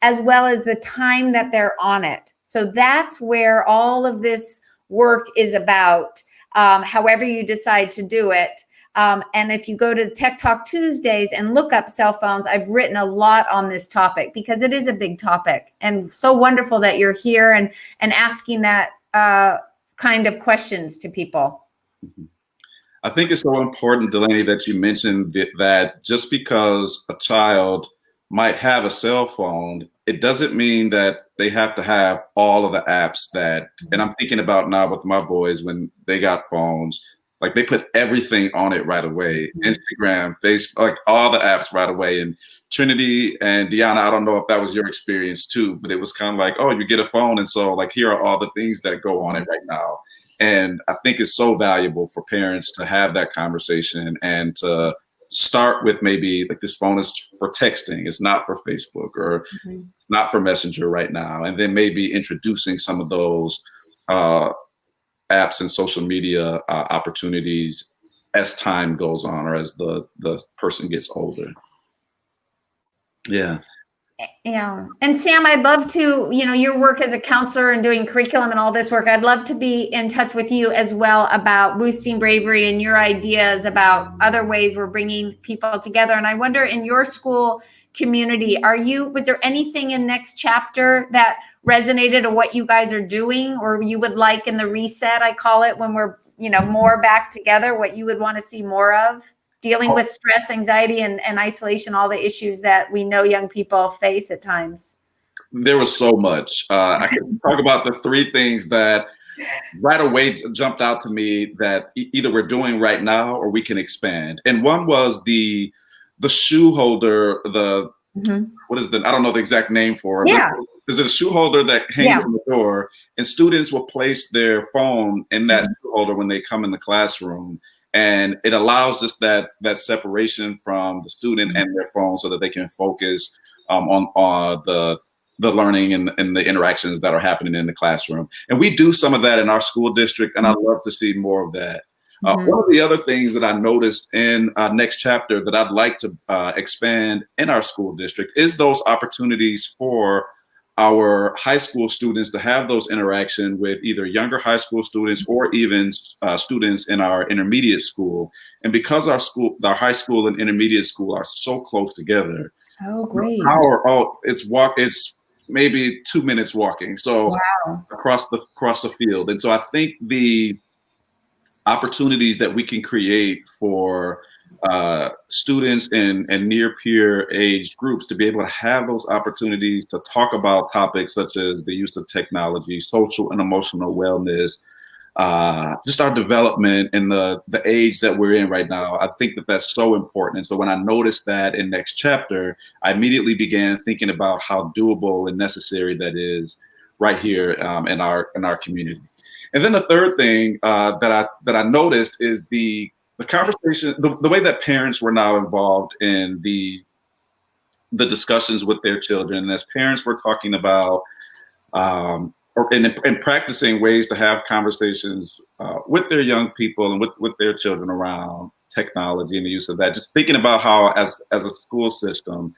as well as the time that they're on it. So that's where all of this work is about. However you decide to do it, And if you go to Tech Talk Tuesdays and look up cell phones, I've written a lot on this topic because it is a big topic, and so wonderful that you're here and asking that kind of questions to people. I think it's so important, Delaney, that you mentioned that just because a child might have a cell phone, it doesn't mean that they have to have all of the apps that, and I'm thinking about now with my boys when they got phones, like they put everything on it right away. Instagram, Facebook, like all the apps right away. And Trinity and Deanna, I don't know if that was your experience too, but it was kind of like, oh, you get a phone. And so like, here are all the things that go on it right now. And I think it's so valuable for parents to have that conversation and to start with maybe like this phone is for texting, it's not for Facebook, or it's not for Messenger right now. And then maybe introducing some of those apps and social media opportunities as time goes on or as the person gets older. Yeah. Yeah. And Sam, I'd love to, your work as a counselor and doing curriculum and all this work, I'd love to be in touch with you as well about boosting bravery and your ideas about other ways we're bringing people together. And I wonder, in your school community, was there anything in Next Chapter that resonated or what you guys are doing, or you would like in the reset, I call it, when we're, more back together, what you would want to see more of? Dealing with stress, anxiety, and isolation, all the issues that we know young people face at times. There was so much. I could talk about the three things that right away jumped out to me that either we're doing right now or we can expand. And one was the shoe holder, what is I don't know the exact name for it. Yeah. Is it a shoe holder that hangs on the door, and students will place their phone in that shoe holder when they come in the classroom. And it allows just that separation from the student and their phone so that they can focus on the learning and the interactions that are happening in the classroom. And we do some of that in our school district, and I'd love to see more of that. One of the other things that I noticed in Next Chapter that I'd like to expand in our school district is those opportunities for our high school students to have those interaction with either younger high school students or even students in our intermediate school. And because our high school and intermediate school are so close together. Oh, great. It's maybe 2 minutes walking. So across the field. And so I think the opportunities that we can create for students and near peer aged groups to be able to have those opportunities to talk about topics such as the use of technology, social and emotional wellness, just our development in the age that we're in right now. I think that that's so important. And so when I noticed that in Next Chapter, I immediately began thinking about how doable and necessary that is right here in our community. And then the third thing that I noticed is the conversation, the way that parents were now involved in the discussions with their children. And as parents were talking about and practicing ways to have conversations with their young people and with their children around technology and the use of that, just thinking about how as a school system,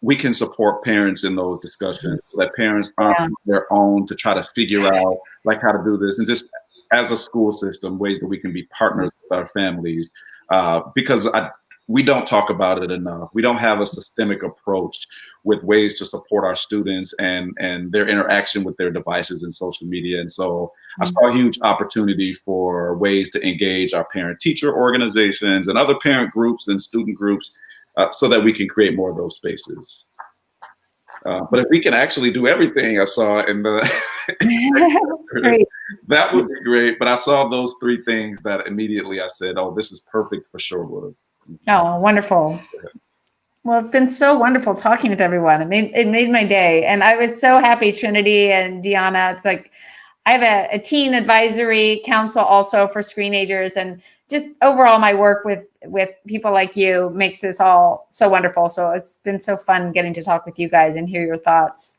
we can support parents in those discussions, so that parents aren't on their own to try to figure out like how to do this, and just as a school system, ways that we can be partners with our families, because we don't talk about it enough. We don't have a systemic approach with ways to support our students and their interaction with their devices and social media. And so I saw a huge opportunity for ways to engage our parent-teacher organizations and other parent groups and student groups so that we can create more of those spaces. But if we can actually do everything I saw in the that would be great. But I saw those three things that immediately I said, oh, this is perfect for Shorewood. Oh, wonderful. Well, it's been so wonderful talking with everyone. It made my day. And I was so happy, Trinity and Deanna. It's like, I have a teen advisory council also for Screenagers, and just overall my work with people like you makes this all so wonderful. So it's been so fun getting to talk with you guys and hear your thoughts.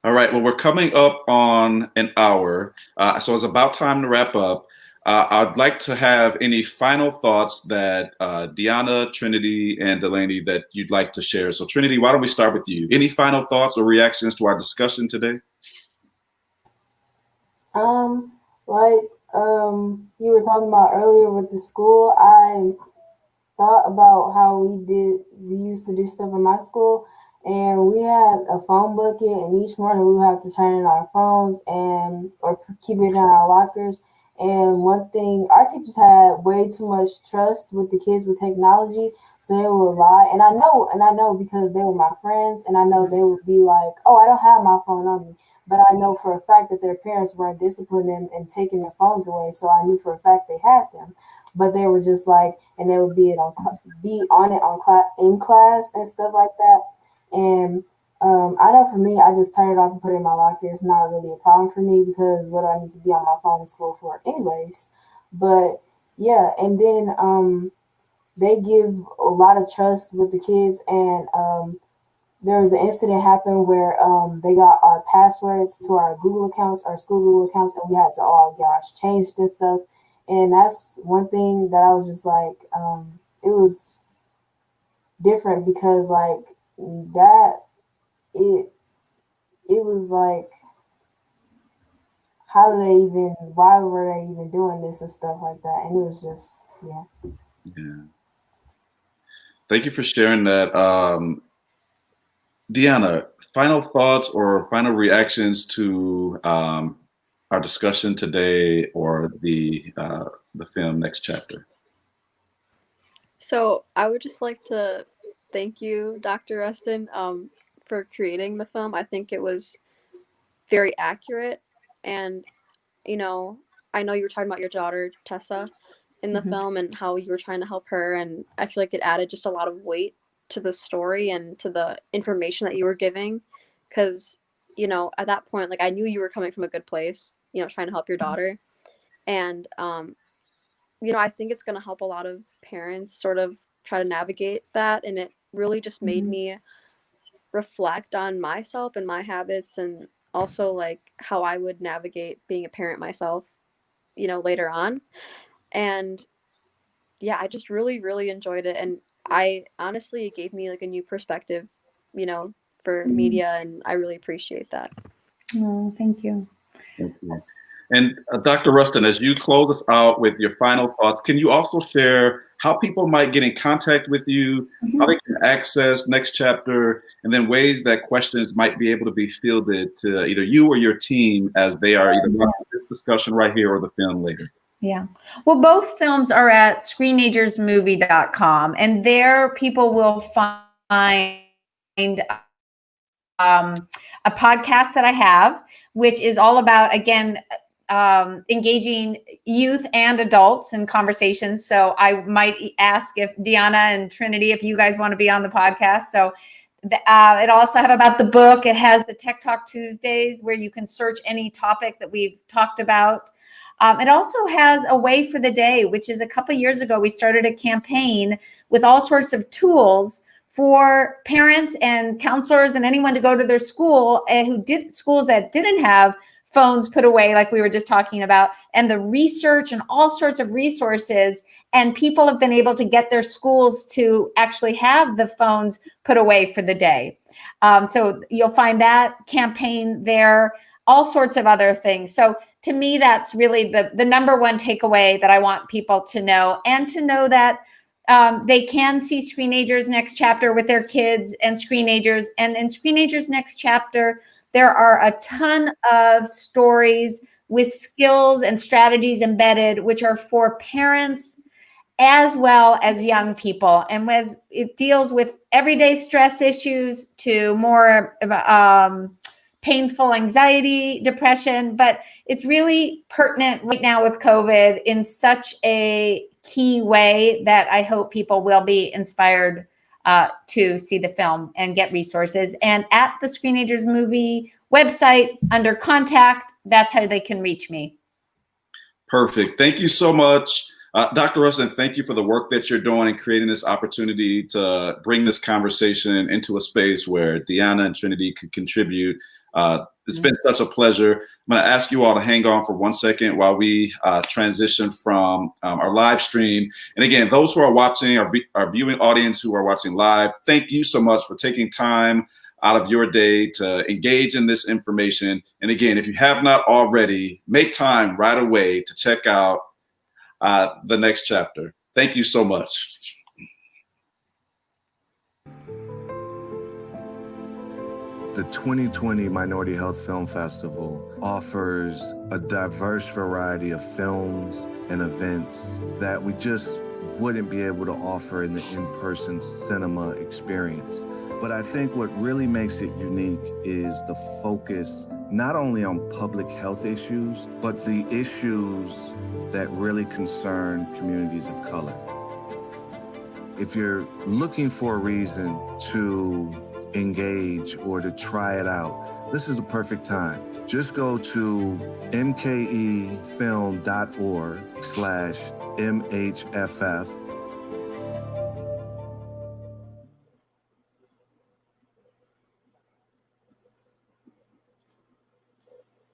All right, well, we're coming up on an hour. So it's about time to wrap up. I'd like to have any final thoughts that Deanna, Trinity, and Delaney that you'd like to share. So Trinity, why don't we start with you? Any final thoughts or reactions to our discussion today? you were talking about earlier with the school, I thought about how we used to do stuff in my school, and we had a phone bucket, and each morning we would have to turn in our phones or keep it in our lockers. And one thing, our teachers had way too much trust with the kids with technology, so they would lie. And I know because they were my friends, and I know they would be like, "Oh, I don't have my phone on me," but I know for a fact that their parents weren't disciplining them and taking their phones away, so I knew for a fact they had them. But they were just like, and they would be on it in class and stuff like that. And I know for me, I just turn it off and put it in my locker. It's not really a problem for me because what do I need to be on my phone in school for, anyways? But yeah, and then they give a lot of trust with the kids, and there was an incident happened where they got our passwords to our Google accounts, our school Google accounts, and we had to all get ours changed and stuff. And that's one thing that I was just like, it was different because like that, it was like, why were they even doing this and stuff like that? And it was just, yeah. Yeah. Thank you for sharing that. Deanna, final thoughts or final reactions to our discussion today or the film Next Chapter? So I would just like to thank you, Dr. Ruston, for creating the film. I think it was very accurate, and I know you were talking about your daughter Tessa in the film and how you were trying to help her, and I feel like it added just a lot of weight to the story and to the information that you were giving, because at that point, like, I knew you were coming from a good place, trying to help your daughter, and I think it's going to help a lot of parents sort of try to navigate that, and it really just made me reflect on myself and my habits, and also like how I would navigate being a parent myself, later on. And yeah, I just really, really enjoyed it. And I honestly, it gave me like a new perspective, for media, and I really appreciate that. Oh, thank you. Thank you. And Dr. Ruston, as you close us out with your final thoughts, can you also share how people might get in contact with you, how they can access Next Chapter, and then ways that questions might be able to be fielded to either you or your team as they are either watching this discussion right here or the film later? Yeah. Well, both films are at screenagersmovie.com, and there people will find a podcast that I have, which is all about, again, engaging youth and adults in conversations. So I might ask if Deanna and Trinity, if you guys want to be on the podcast. So it also have about the book. It has the Tech Talk Tuesdays where you can search any topic that we've talked about. It also has a way for the day, which is a couple of years ago, we started a campaign with all sorts of tools for parents and counselors and anyone to go to their school schools that didn't have phones put away, like we were just talking about, and the research and all sorts of resources. And people have been able to get their schools to actually have the phones put away for the day. So you'll find that campaign there, all sorts of other things. So to me, that's really the number one takeaway that I want people to know, and to know that they can see Screenagers Next Chapter with their kids and Screenagers. And in Screenagers Next Chapter, there are a ton of stories with skills and strategies embedded, which are for parents as well as young people. And as it deals with everyday stress issues to more painful anxiety, depression, but it's really pertinent right now with COVID in such a key way that I hope people will be inspired to see the film and get resources. And at the Screenagers Movie website, under contact, that's how they can reach me. Perfect. Thank you so much. Dr. Ruston, thank you for the work that you're doing and creating this opportunity to bring this conversation into a space where Deanna and Trinity could contribute. It's been such a pleasure. I'm going to ask you all to hang on for 1 second while we transition from our live stream. And again, those who are watching, our viewing audience who are watching live, thank you so much for taking time out of your day to engage in this information. And again, if you have not already, make time right away to check out the next chapter. Thank you so much. The 2020 Minority Health Film Festival offers a diverse variety of films and events that we just wouldn't be able to offer in the in-person cinema experience. But I think what really makes it unique is the focus not only on public health issues, but the issues that really concern communities of color. If you're looking for a reason to engage or to try it out, this is the perfect time. Just go to mkefilm.org/MHFF